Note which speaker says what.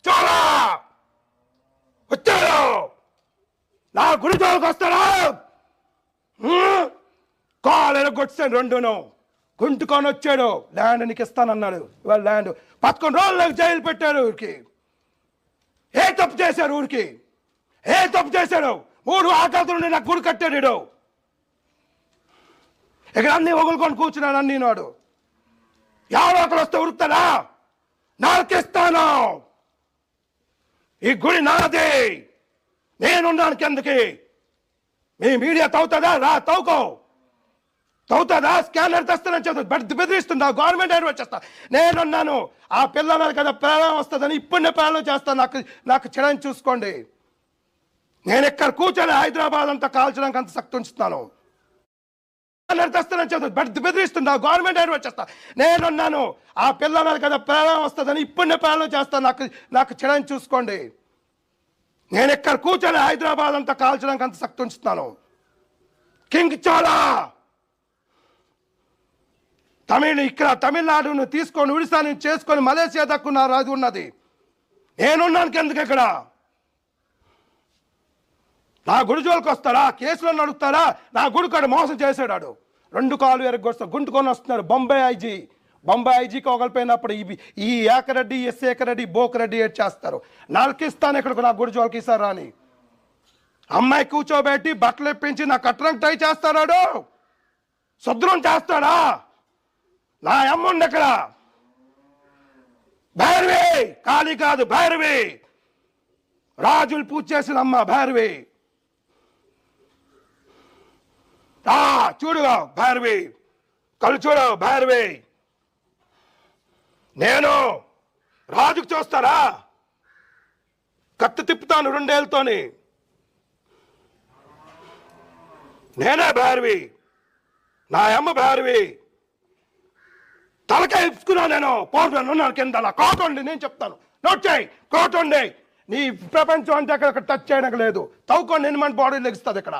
Speaker 1: చాలా వచ్చాడు నా గుడి జోలికి వస్తాడా? కాలు కొట్టాను రెండును గుంటుకొని వచ్చాడు. ల్యాండ్ నీకు ఇస్తానన్నాడు. ఇవాళ ల్యాండ్ 11 రోజులకు జైలు పెట్టారు. ఊరికి ఏ తప్పు చేశారు? ఊరికి ఏ తప్పు చేశాడు? 3 ఆకలితో నాకు గుడి కట్టాడు. ఇక్కడ అన్ని వగులుకొని కూర్చున్నాడు. అన్ని నాడు ఎవరో ఒకరు వస్తే ఉరుకుతాడా? నాకిస్తాను. ఈ గుడి నాది, నేనున్నాను కిందకి. మీ మీడియా తవ్వుతుందా? రా తవ్వుకో. తవ్వుతుందా? స్కానర్ తెస్తానని చెప్తా బెదిరిస్తుందా? గవర్నమెంట్ ఎయిర్ వచ్చేస్తా. నేనున్నాను. ఆ పిల్లలు కదా ప్రాణం వస్తుందని ఇప్పుడే ప్రాణం చేస్తాను. నాకు చెడని చూసుకోండి. నేను ఇక్కడ కూర్చొని హైదరాబాద్ అంతా కాల్చడానికి అంత శక్తి ఉంచుతాను. తెస్తానని చెప్తా బెదిరిస్తుందా? గవర్నమెంట్ ఎయిర్ వచ్చేస్తా. నేనున్నాను. ఆ పిల్లలు కదా ప్రాణం వస్తుందని ఇప్పుడే ప్రాణం చేస్తాను. నాకు చెడని చూసుకోండి. నేను ఇక్కడ కూర్చొని హైదరాబాద్ అంతా కాల్చడానికి అంత శక్తి ఉంచుతాను. కింగ్ చాలా ఇక్కడ తమిళనాడును తీసుకొని ఒడిశాని చేసుకొని మలేషియా దక్కున్నారు. అది ఉన్నది. నేనున్నాను కిందకి. ఇక్కడ నా గుడి జోలికి వస్తాడా? కేసులో నడుస్తాడా? నా గుడి కాడు మోసం చేసాడు. 2 కాలు ఎరగొస్తా గుంటుకొని వస్తున్నారు. బొంబాయి ఐజీకి ఒకలిపోయినప్పుడు ఈ ఏకరెడ్డి, ఎస్ ఏకరెడ్డి, బోకరెడ్డి ఏడ్ చేస్తారు. నరికిస్తాను ఇక్కడికి నా గుడి జోలికి ఇస్తారా అని. అమ్మాయి కూర్చోబెట్టి బట్టలు ఇప్పించి నా కట్టడానికి ట్రై చేస్తాడు. శుద్రం చేస్తాడా? నా అమ్ముండి ఇక్కడ భైరవి, ఖాళీ కాదు భైరవి. రాజులు పూజ చేసిన అమ్మ భైరవి. చూడుగా భైరవి, కళ్ళు చూడు భైరవి. నేను రాజుకు చూస్తారా? కత్తి తిప్పుతాను 2 ఏళ్ళతోని. నేనే భైరవి, నా అమ్మ భైరవి. తలకాయ ఇప్పుకున్నా నేను. పోతున్నాను కింద కోట ఉండి. నేను చెప్తాను, నోట్ చేయి. కోట ఉండి నీ ప్రపంచం అంటే అక్కడ టచ్ చేయడానికి లేదు. తవ్వుకొని ఎన్ని మంది బాడీ లెగిస్తుంది ఇక్కడ.